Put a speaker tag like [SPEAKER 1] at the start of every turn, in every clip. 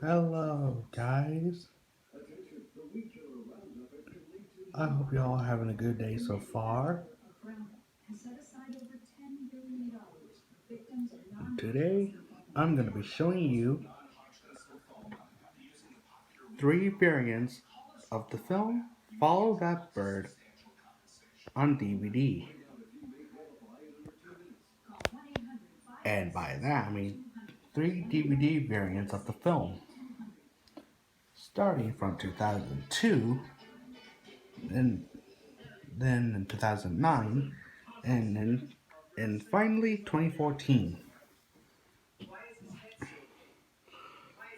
[SPEAKER 1] Hello, guys. I hope you all having a good day so far. Today, I'm going to be showing you three variants of the film Follow That Bird on DVD. And by that, I mean three DVD variants of the film, starting from 2002, and then in 2009, and finally 2014.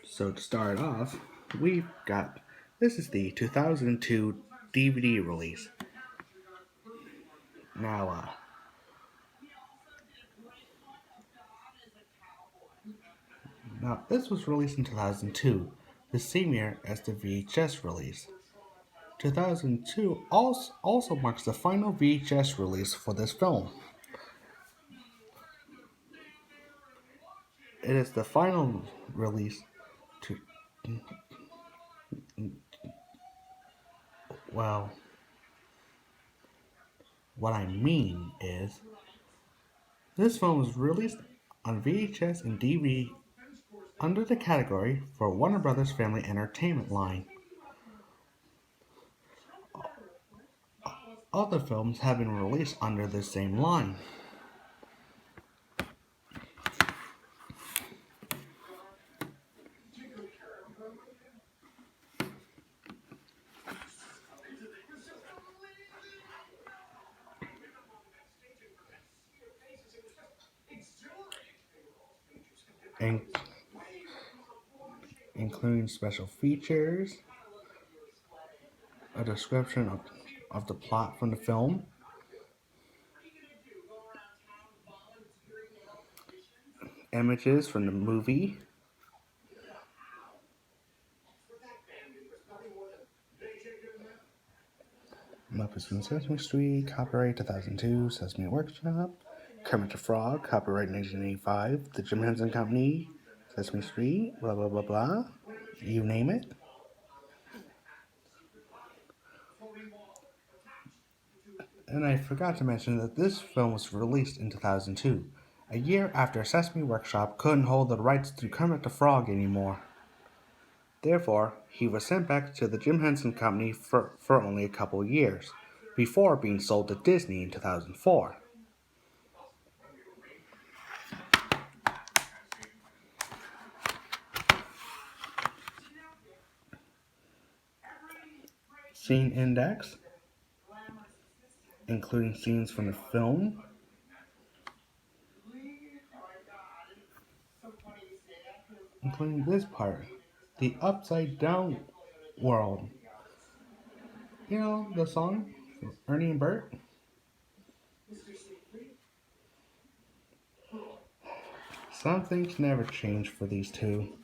[SPEAKER 1] So to start off, we've got this is the 2002 DVD release. Now, this was released in 2002, the same year as the VHS release. 2002 also marks the final VHS release for this film. It is the final release to, well, what I mean is, this film was released on VHS and DVD under the category for Warner Brothers Family Entertainment line. Other films have been released under the same line. And including special features, a description of the plot from the film, images from the movie, Muppets from Sesame Street, copyright 2002, Sesame Workshop, Kermit the Frog, copyright 1985, The Jim Henson Company, Sesame Street, blah blah blah blah, you name it. And I forgot to mention that this film was released in 2002, a year after Sesame Workshop couldn't hold the rights to Kermit the Frog anymore. Therefore, he was sent back to the Jim Henson Company for only a couple years, before being sold to Disney in 2004. Scene index, including scenes from the film, including this part, the upside down world. You know, the song, Ernie and Bert? Some things never change for these two.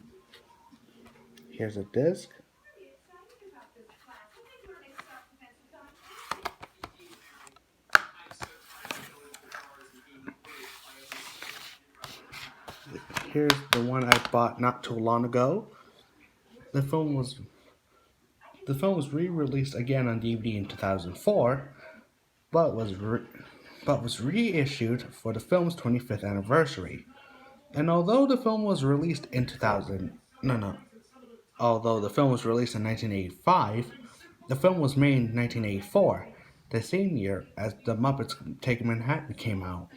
[SPEAKER 1] Here's a disc. Here's the one I bought not too long ago. The film was re-released again on DVD in 2004, but was reissued for the film's 25th anniversary. And although the film was released in 1985, the film was made in 1984, the same year as the Muppets Take Manhattan came out.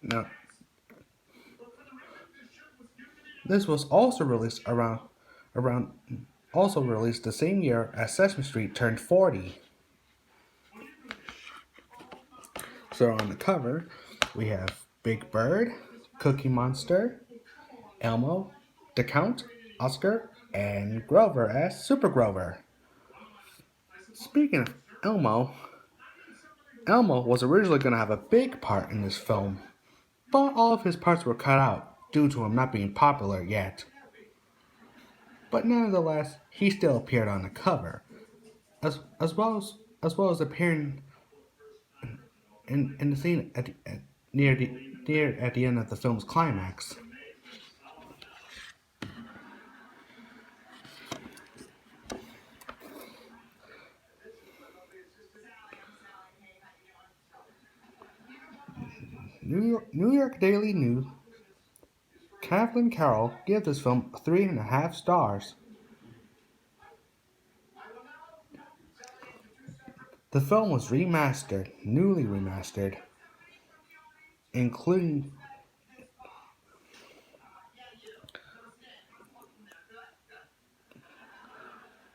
[SPEAKER 1] Now, this was also released the same year as Sesame Street turned 40. So on the cover, we have Big Bird, Cookie Monster, Elmo, the Count, Oscar, and Grover as Super Grover. Speaking of Elmo was originally going to have a big part in this film, but all of his parts were cut out due to him not being popular yet. But nonetheless, he still appeared on the cover, as well as appearing in the scene near at the end of the film's climax. New York Daily News Kathleen Carroll gave this film 3.5 stars. The film was newly remastered, including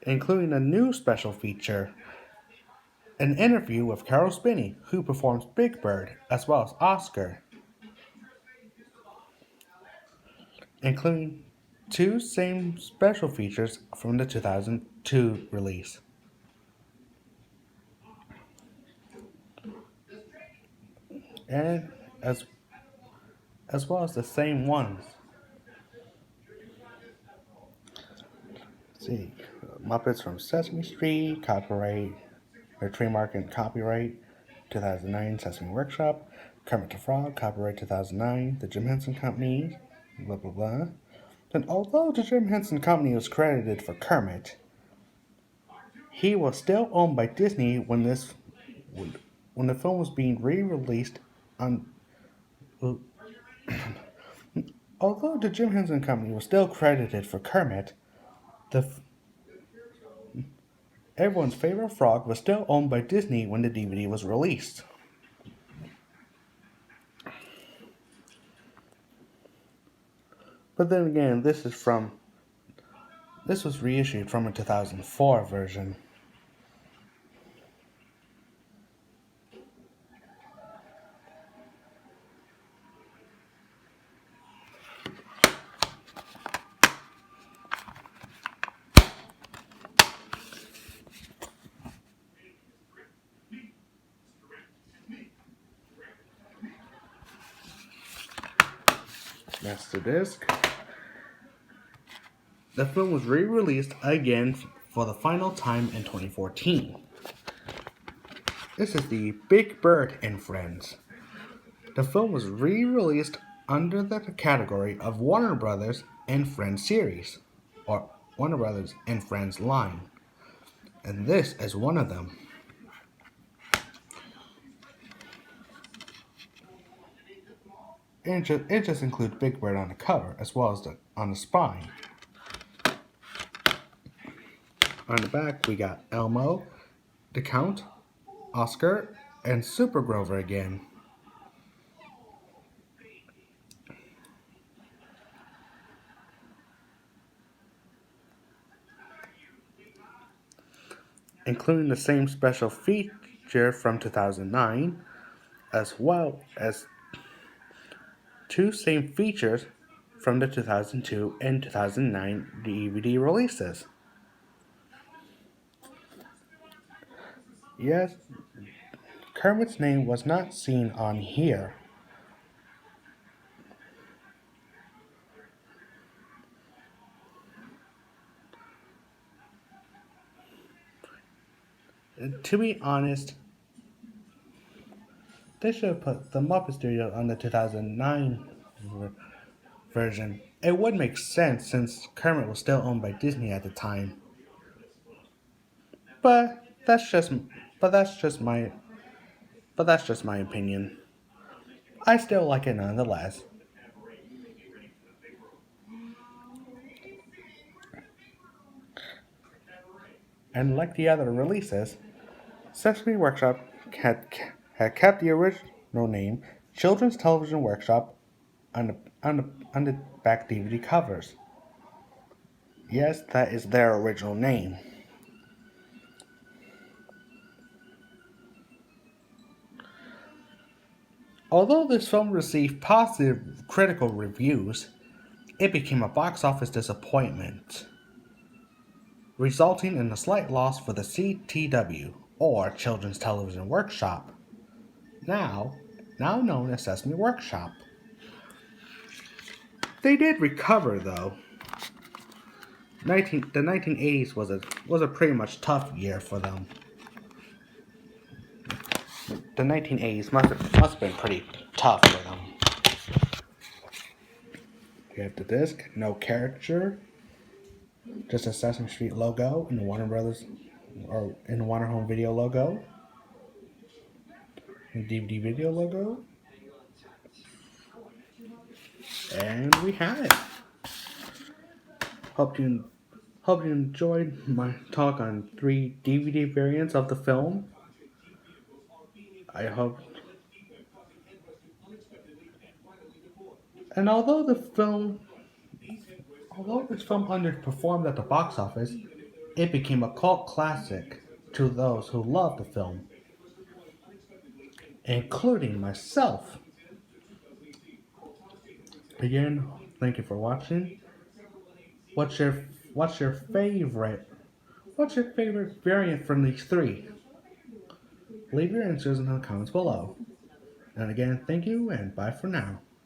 [SPEAKER 1] a new special feature, an interview with Carol Spinney, who performs Big Bird, as well as Oscar, including two same special features from the 2002 release. And as well as the same ones. Let's see, Muppets from Sesame Street, copyright, or trademark and copyright, 2009 Sesame Workshop, Kermit the Frog, copyright 2009, The Jim Henson Company, blah blah blah. And although the Jim Henson Company was credited for Kermit, he was still owned by Disney when the film was being re-released on. Although the Jim Henson Company was still credited for Kermit, everyone's favorite frog was still owned by Disney when the DVD was released. But then again, this was reissued from a 2004 version. Master disc. The film was re-released again for the final time in 2014. This is the Big Bird and Friends. The film was re-released under the category of Warner Brothers and Friends series, or Warner Brothers and Friends line, and this is one of them. It just includes Big Bird on the cover as well as on the spine. On the back, we got Elmo, the Count, Oscar, and Super Grover again. Including the same special feature from 2009, as well as two same features from the 2002 and 2009 DVD releases. Yes, Kermit's name was not seen on here. To be honest, they should have put the Muppet Studio on the 2009 version. It would make sense since Kermit was still owned by Disney at the time. But that's just my opinion. I still like it nonetheless. And like the other releases, Sesame Workshop had kept the original name Children's Television Workshop on the back DVD covers. Yes, that is their original name. Although this film received positive critical reviews, it became a box office disappointment, resulting in a slight loss for the CTW, or Children's Television Workshop, now known as Sesame Workshop. They did recover though. The 1980s was a pretty much tough year for them. the 1980s must have been pretty tough for them. You have the disc, no character, just a Sesame Street logo and the Warner Brothers or in the Warner Home Video logo, and DVD video logo, and we have it. Hope you enjoyed my talk on 3 DVD variants of the film. I hope. And although this film underperformed at the box office, it became a cult classic to those who loved the film, including myself. Again, thank you for watching. What's your favorite variant from these 3? Leave your answers in the comments below. And again, thank you and bye for now.